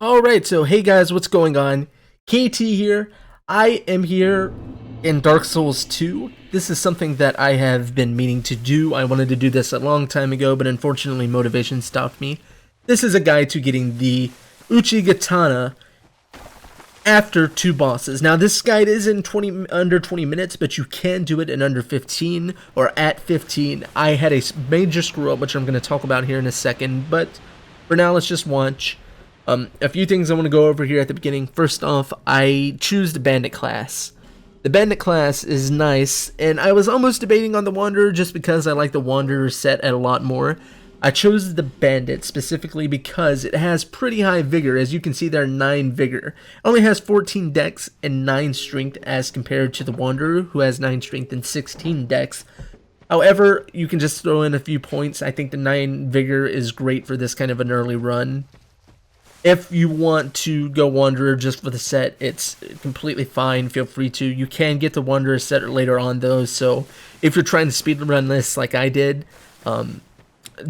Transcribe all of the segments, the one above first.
Alright, so hey guys, what's going on? KT here. I am here in Dark Souls 2. This is something that I have been meaning to do. I wanted to do this a long time ago, but unfortunately motivation stopped me. This is a guide to getting the Katana after 2 bosses. Now this guide is in under 20 minutes, but you can do it in under 15 or at 15. I had a major screw up, which I'm going to talk about here in a second, but for now let's just watch. A few things I want to go over here at the beginning. First off, I choose the bandit class. The bandit class is nice, and I was almost debating on the wanderer just because I like the wanderer set a lot more. I chose the bandit specifically because it has pretty high vigor. As you can see there, 9 vigor. It only has 14 dex and 9 strength as compared to the wanderer, who has 9 strength and 16 dex. However, you can just throw in a few points. I think the 9 vigor is great for this kind of an early run. If you want to go Wanderer just for the set, it's completely fine. Feel free to. You can get the Wanderer set later on, though, so if you're trying to speedrun this like I did,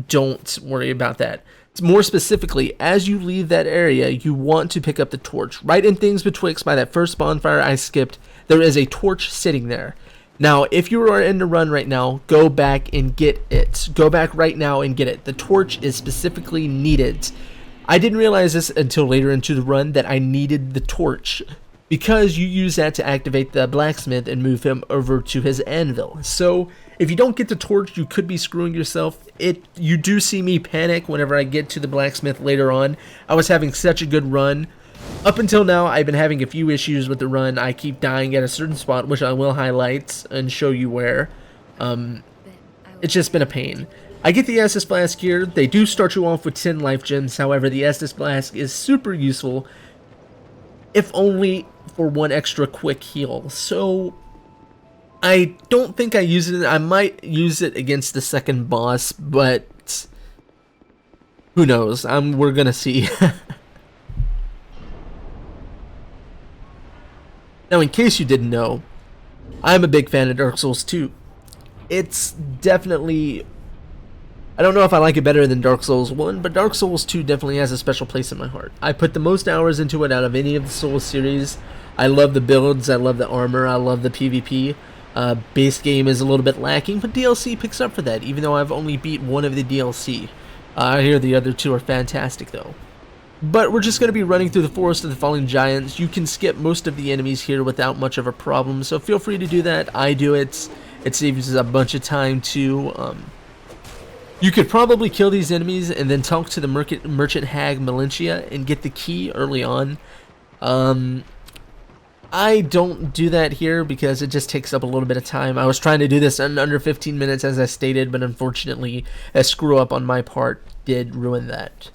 don't worry about that. More specifically, as you leave that area, you want to pick up the torch. Right in things betwixt by that first bonfire I skipped, there is a torch sitting there. Now, if you are in the run right now, go back and get it. Go back right now and get it. The torch is specifically needed. I didn't realize this until later into the run that I needed the torch because you use that to activate the blacksmith and move him over to his anvil. So if you don't get the torch, you could be screwing yourself. You do see me panic whenever I get to the blacksmith later on. I was having such a good run. Up until now, I've been having a few issues with the run. I keep dying at a certain spot, which I will highlight and show you where. It's just been a pain. I get the Estus Flask here. They do start you off with 10 life gems. However, the Estus Flask is super useful, if only for 1 extra quick heal. So I don't think I use it. I might use it against the second boss, but who knows? We're gonna see. Now, in case you didn't know, I'm a big fan of Dark Souls 2. It's definitely, I don't know if I like it better than Dark Souls 1, but Dark Souls 2 definitely has a special place in my heart. I put the most hours into it out of any of the Souls series. I love the builds, I love the armor, I love the PvP. Base game is a little bit lacking, but DLC picks up for that, even though I've only beat 1 of the DLC. I hear the other 2 are fantastic, though. But we're just going to be running through the Forest of the Fallen Giants. You can skip most of the enemies here without much of a problem, so feel free to do that. I do it. It saves a bunch of time, too. You could probably kill these enemies and then talk to the merchant hag Melentia and get the key early on. I don't do that here because it just takes up a little bit of time. I was trying to do this in under 15 minutes as I stated, but unfortunately a screw up on my part did ruin that.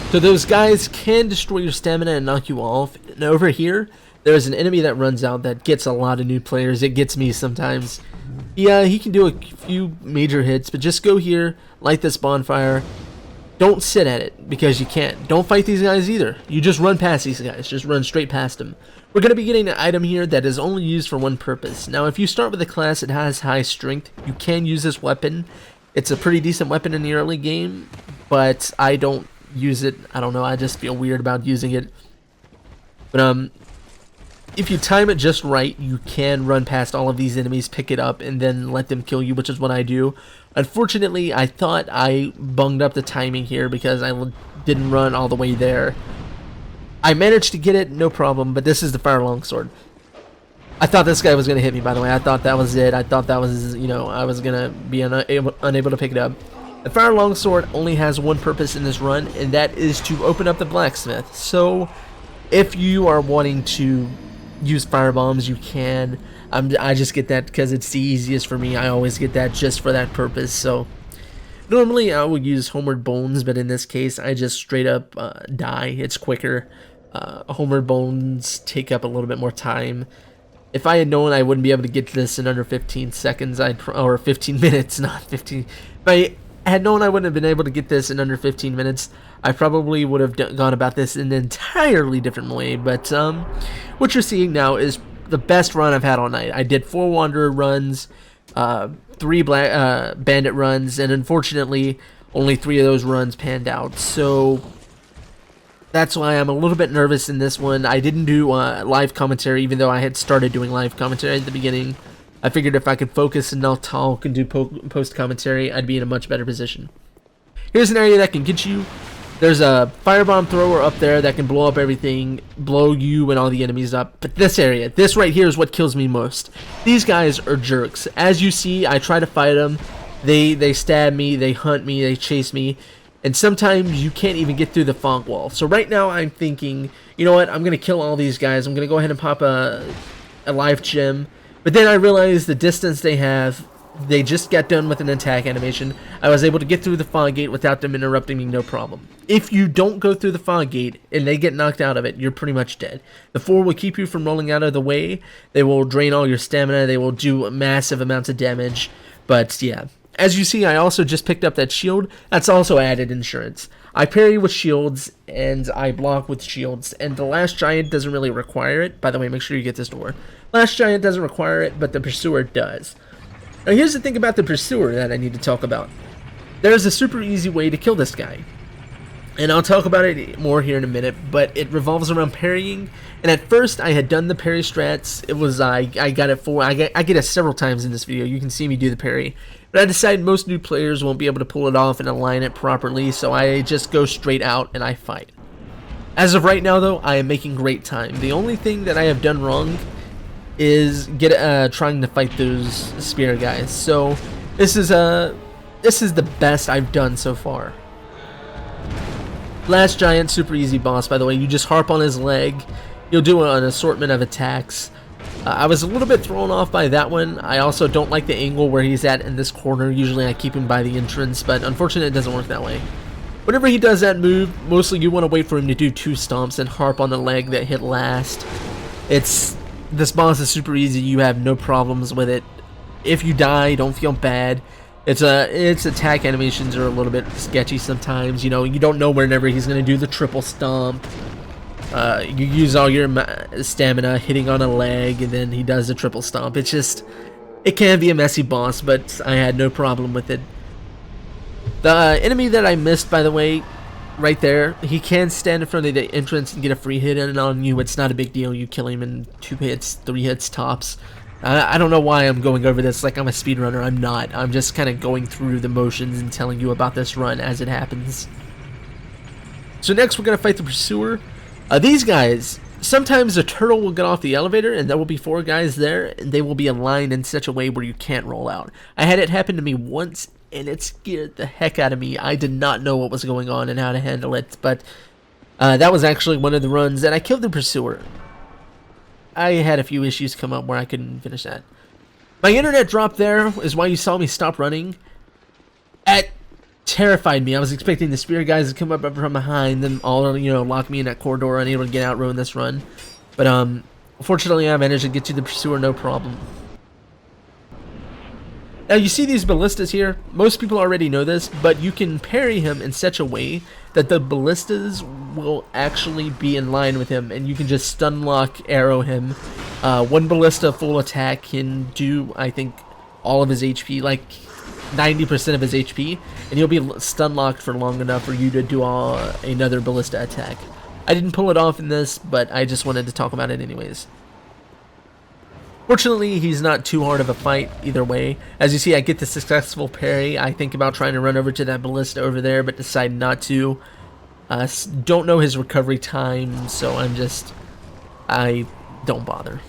So those guys can destroy your stamina and knock you off. And over here, there's an enemy that runs out that gets a lot of new players. It gets me sometimes. Yeah, he can do a few major hits, but just go here, light this bonfire. Don't sit at it, because you can't. Don't fight these guys either. You just run past these guys. Just run straight past them. We're going to be getting an item here that is only used for one purpose. Now, if you start with a class that has high strength, you can use this weapon. It's a pretty decent weapon in the early game, but I don't use it. I don't know, I just feel weird about using it. But if you time it just right, you can run past all of these enemies, pick it up, and then let them kill you, which is what I do. Unfortunately, I thought I bunged up the timing here because I didn't run all the way there. I managed to get it, no problem, but this is the fire longsword. I thought this guy was going to hit me, by the way. I thought that was it. I thought that was, you know, I was going to be unable to pick it up. The fire longsword only has one purpose in this run, and that is to open up the blacksmith. So if you are wanting to use fire bombs, you can. I just get that because it's the easiest for me. I always get that just for that purpose. So normally I would use homeward bones, but in this case I just straight up die. It's quicker. Homeward bones take up a little bit more time. If I had known I wouldn't be able to get to this in under 15 seconds, or 15 minutes, not 15. If I had known I wouldn't have been able to get this in under 15 minutes, I probably would have gone about this in an entirely different way. But what you're seeing now is the best run I've had all night. I did 4 Wanderer runs, 3 Bandit runs, and unfortunately, only 3 of those runs panned out. So that's why I'm a little bit nervous in this one. I didn't do live commentary, even though I had started doing live commentary at the beginning. I figured if I could focus and not talk and do post commentary, I'd be in a much better position. Here's an area that can get you. There's a firebomb thrower up there that can blow up everything, blow you and all the enemies up. But this area, this right here is what kills me most. These guys are jerks. As you see, I try to fight them. They stab me, they hunt me, they chase me. And sometimes you can't even get through the fog wall. So right now I'm thinking, you know what, I'm going to kill all these guys. I'm going to go ahead and pop a life gem. But then I realized the distance they have, they just got done with an attack animation. I was able to get through the fog gate without them interrupting me, no problem. If you don't go through the fog gate and they get knocked out of it, you're pretty much dead. The 4 will keep you from rolling out of the way. They will drain all your stamina. They will do massive amounts of damage. But yeah. As you see, I also just picked up that shield. That's also added insurance. I parry with shields, and I block with shields, and the last giant doesn't really require it. By the way, make sure you get this door. Last giant doesn't require it, but the pursuer does. Now here's the thing about the pursuer that I need to talk about. There's a super easy way to kill this guy. And I'll talk about it more here in a minute, but it revolves around parrying. And at first, I had done the parry strats. It was, I got it I get it several times in this video. You can see me do the parry. But I decided most new players won't be able to pull it off and align it properly, so I just go straight out and I fight. As of right now, though, I am making great time. The only thing that I have done wrong is trying to fight those spear guys. So this is the best I've done so far. Last giant, super easy boss, by the way. You just harp on his leg. You'll do an assortment of attacks. I was a little bit thrown off by that one. I also don't like the angle where he's at in this corner. Usually I keep him by the entrance, but unfortunately it doesn't work that way. Whenever he does that move, mostly you want to wait for him to do 2 stomps and harp on the leg that hit last. This boss is super easy. You have no problems with it. If you die, don't feel bad. Its attack animations are a little bit sketchy sometimes. You know, you don't know whenever he's going to do the triple stomp. You use all your stamina hitting on a leg, and then he does the triple stomp. It can be a messy boss, but I had no problem with it. The enemy that I missed, by the way, right there, he can stand in front of the entrance and get a free hit in on you. It's not a big deal. You kill him in 2 hits, 3 hits tops. I don't know why I'm going over this like I'm a speedrunner. I'm not. I'm just kind of going through the motions and telling you about this run as it happens. So next we're going to fight the Pursuer. These guys, sometimes a turtle will get off the elevator and there will be 4 guys there, and they will be aligned in such a way where you can't roll out. I had it happen to me once and it scared the heck out of me. I did not know what was going on and how to handle it, but that was actually one of the runs, and I killed the Pursuer. I had a few issues come up where I couldn't finish that. My internet drop there is why you saw me stop running. It terrified me. I was expecting the spear guys to come up from behind, then all, you know, lock me in that corridor, unable to get out, ruin this run. But fortunately I managed to get to the Pursuer no problem. Now you see these ballistas here. Most people already know this, but you can parry him in such a way that the ballistas will actually be in line with him, and you can just stun lock arrow him. 1 ballista full attack can do, I think, all of his HP, like 90% of his HP, and he'll be stun locked for long enough for you to do another ballista attack. I didn't pull it off in this, but I just wanted to talk about it anyways. Fortunately, he's not too hard of a fight either way. As you see, I get the successful parry. I think about trying to run over to that ballista over there, but decide not to. Don't know his recovery time, so I don't bother.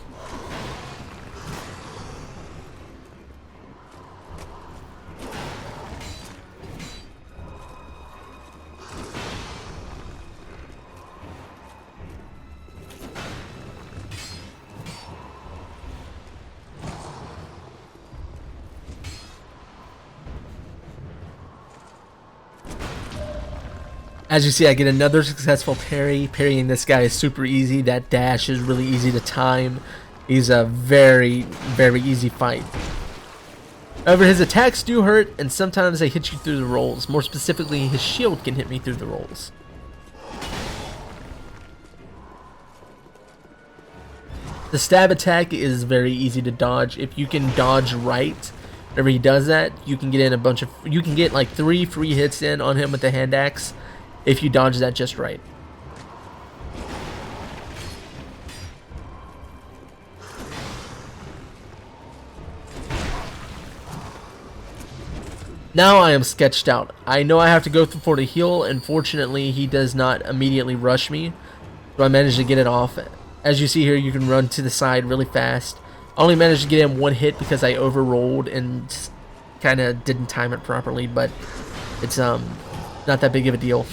As you see, I get another successful parry. Parrying this guy is super easy. That dash is really easy to time. He's a very, very easy fight. However, his attacks do hurt, and sometimes they hit you through the rolls. More specifically, his shield can hit me through the rolls. The stab attack is very easy to dodge. If you can dodge right, whenever he does that, you can get in a bunch of... You can get like 3 free hits in on him with the hand axe if you dodge that just right. Now I am sketched out. I know I have to go for the heal, and fortunately he does not immediately rush me, so I managed to get it off. As you see here, you can run to the side really fast. I only managed to get in 1 hit because I overrolled and kind of didn't time it properly, but it's not that big of a deal.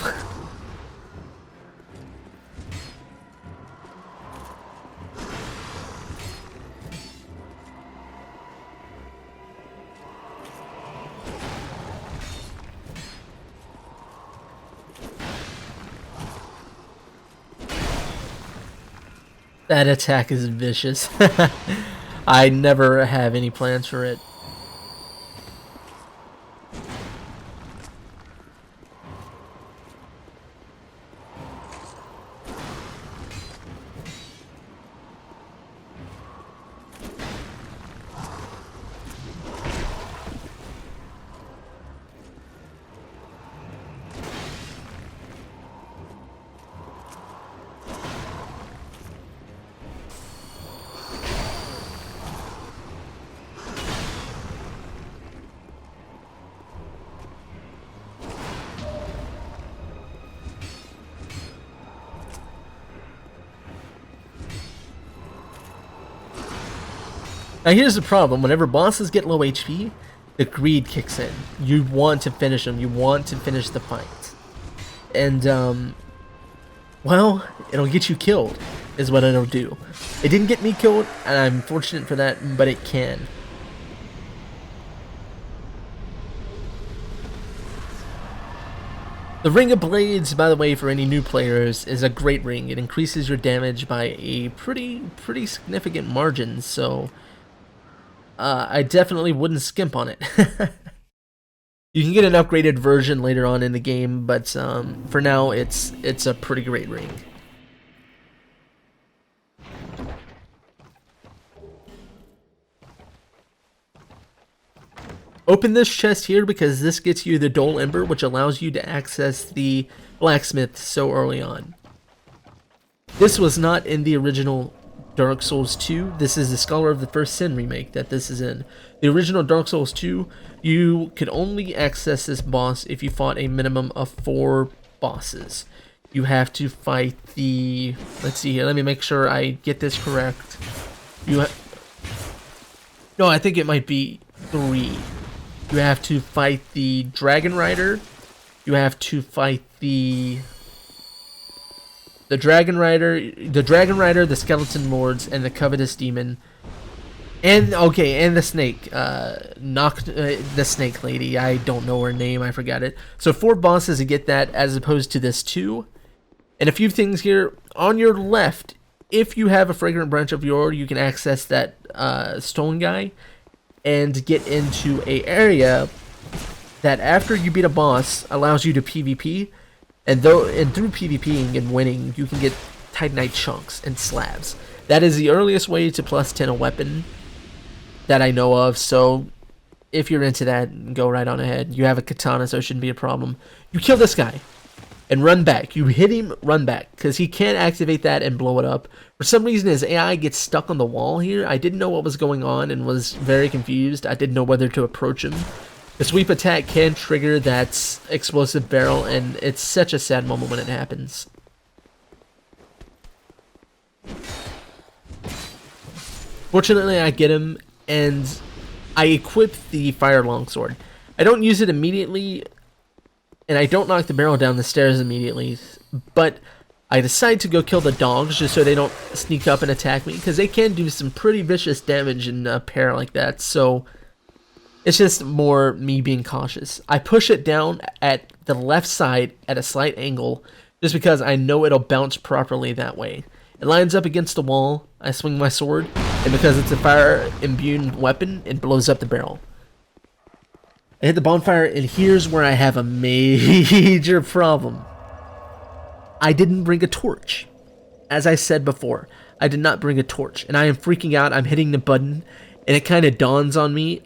That attack is vicious. I never have any plans for it. Now here's the problem, whenever bosses get low HP, the greed kicks in. You want to finish them, you want to finish the fight. And, well, it'll get you killed, is what it'll do. It didn't get me killed, and I'm fortunate for that, but it can. The Ring of Blades, by the way, for any new players, is a great ring. It increases your damage by a pretty significant margin, so I definitely wouldn't skimp on it. You can get an upgraded version later on in the game, but for now, it's a pretty great ring. Open this chest here because this gets you the Dull Ember, which allows you to access the blacksmith so early on. This was not in the original Dark Souls 2. This is the Scholar of the First Sin remake that this is in. The original Dark Souls 2, you could only access this boss if you fought a minimum of 4 bosses. You have to fight the... Let's see here, let me make sure I get this correct. No, I think it might be 3. You have to fight the Dragon Rider. You have to fight the Dragon Rider, the Skeleton Lords, and the Covetous Demon. And, okay, and the Snake. The Snake Lady. I don't know her name, I forgot it. So 4 bosses to get that, as opposed to this 2. And a few things here. On your left, if you have a Fragrant Branch of Yore, you can access that stone guy and get into a area that after you beat a boss allows you to PvP, and through PvPing and winning you can get Titanite chunks and slabs. That is the earliest way to plus 10 a weapon that I know of, so if you're into that, go right on ahead. You have a katana, so it shouldn't be a problem. You kill this guy and run back. You hit him, run back, because he can't activate that and blow it up. For some reason, his AI gets stuck on the wall here. I didn't know what was going on and was very confused. I didn't know whether to approach him. The sweep attack can trigger that explosive barrel, and it's such a sad moment when it happens. Fortunately, I get him, and I equip the fire longsword. I don't use it immediately, and I don't knock the barrel down the stairs immediately, but I decide to go kill the dogs just so they don't sneak up and attack me, because they can do some pretty vicious damage in a pair like that, so it's just more me being cautious. I push it down at the left side at a slight angle, just because I know it'll bounce properly that way. It lines up against the wall, I swing my sword, and because it's a fire imbued weapon, it blows up the barrel. I hit the bonfire, and here's where I have a major problem. I didn't bring a torch. As I said before, I did not bring a torch, and I am freaking out. I'm hitting the button, and it kind of dawns on me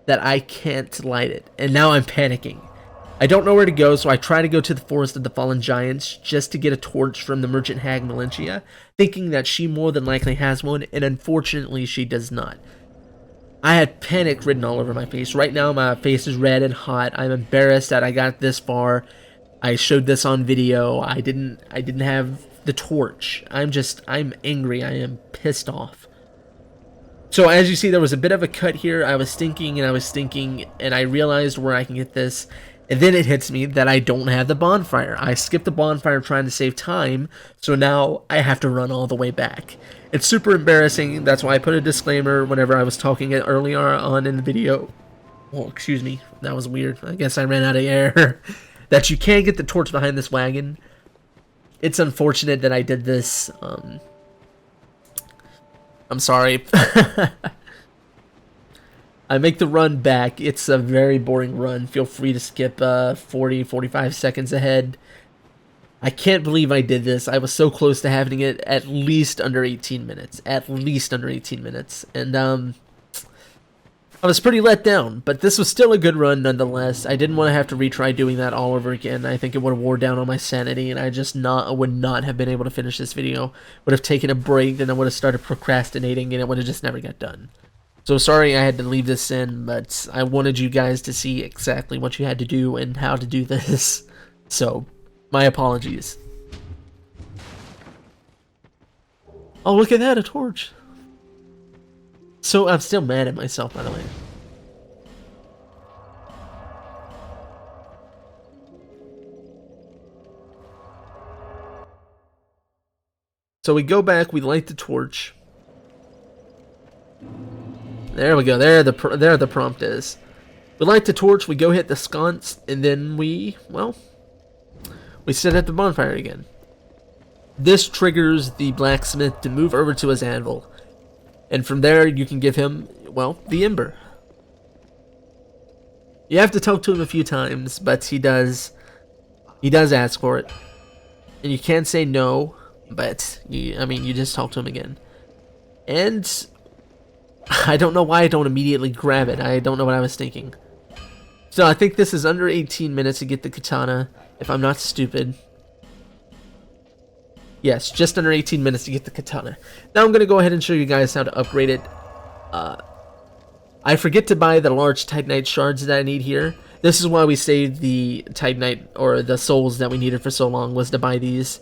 that I can't light it, and now I'm panicking. I don't know where to go, so I try to go to the Forest of the Fallen Giants just to get a torch from the Merchant Hag Melentia, thinking that she more than likely has one, and unfortunately she does not. I had panic written all over my face. Right now my face is red and hot. I'm embarrassed that I got this far. I showed this on video. I didn't have the torch. I'm angry. I am pissed off. So as you see, there was a bit of a cut here. I was thinking, and I realized where I can get this. And then it hits me that I don't have the bonfire. I skipped the bonfire trying to save time, so now I have to run all the way back. It's super embarrassing. That's why I put a disclaimer whenever I was talking earlier on in the video. Oh, excuse me. That was weird. I guess I ran out of air. That you can't get the torch behind this wagon. It's unfortunate that I did this. I'm sorry. I make the run back. It's a very boring run. Feel free to skip 40-45 seconds ahead. I can't believe I did this. I was so close to having it at least under 18 minutes. At least under 18 minutes. And I was pretty let down, but this was still a good run nonetheless. I didn't want to have to retry doing that all over again. I think it would have wore down on my sanity, and I would not have been able to finish this video. Would have taken a break, then I would have started procrastinating, and it would have just never got done. So sorry I had to leave this in, but I wanted you guys to see exactly what you had to do and how to do this. So, my apologies. Oh, look at that, a torch. So, I'm still mad at myself, by the way. So we go back, we light the torch. There we go. There the prompt is. We light the torch, we go hit the sconce, and then we sit at the bonfire again. This triggers the blacksmith to move over to his anvil. And from there, you can give him, well, the ember. You have to talk to him a few times, but he does ask for it. And you can't say no, but you just talk to him again. And I don't know why I don't immediately grab it. I don't know what I was thinking. So I think this is under 18 minutes to get the katana, if I'm not stupid. Yes, just under 18 minutes to get the katana. Now I'm going to go ahead and show you guys how to upgrade it. I forget to buy the large Titanite shards that I need here. This is why we saved the Titanite, or the souls that we needed for so long, was to buy these.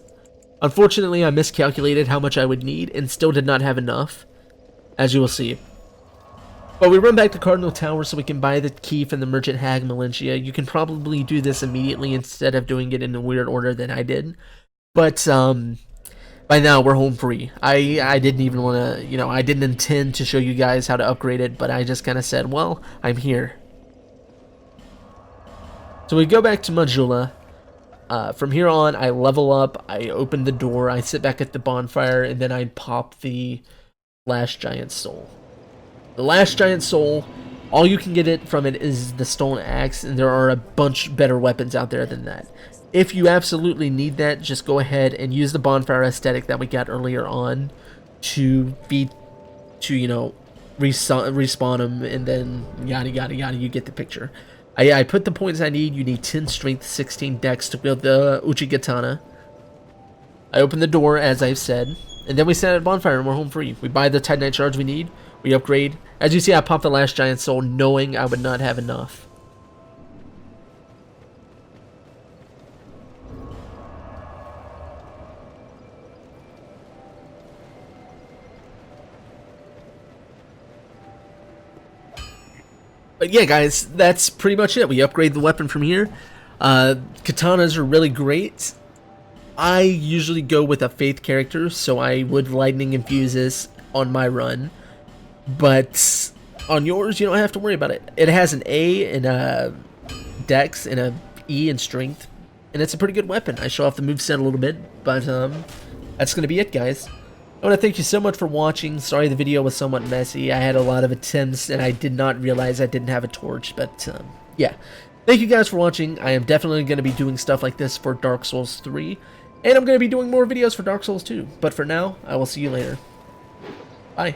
Unfortunately, I miscalculated how much I would need, and still did not have enough, as you will see. But we run back to Cardinal Tower so we can buy the key from the Merchant Hag Melentia. You can probably do this immediately instead of doing it in a weird order that I did. But, by now we're home free. I didn't even want to, I didn't intend to show you guys how to upgrade it, but I just kind of said, well, I'm here. So we go back to Majula. From here on, I level up, I open the door, I sit back at the bonfire, and then I pop the Last Giant Soul. The Last Giant Soul, all you can get it from it is the Stone Axe, and there are a bunch better weapons out there than that. If you absolutely need that, just go ahead and use the bonfire aesthetic that we got earlier on to respawn them, and then yada yada yada, you get the picture. I put the points I need. You need 10 strength, 16 dex to build the Uchi Katana. I open the door, as I've said, and then we set at bonfire and we're home free. We buy the Titanite shards we need, we upgrade. As you see, I popped the Last Giant Soul knowing I would not have enough. But yeah, guys, that's pretty much it. We upgrade the weapon from here. Katanas are really great. I usually go with a faith character, so I would lightning infuse this on my run. But on yours, you don't have to worry about it. It has an A and a dex and a E in strength, and it's a pretty good weapon. I show off the moveset a little bit, but that's going to be it, guys. I want to thank you so much for watching. Sorry the video was somewhat messy. I had a lot of attempts and I did not realize I didn't have a torch, but yeah. Thank you guys for watching. I am definitely going to be doing stuff like this for Dark Souls 3, and I'm going to be doing more videos for Dark Souls 2. But for now, I will see you later. Bye.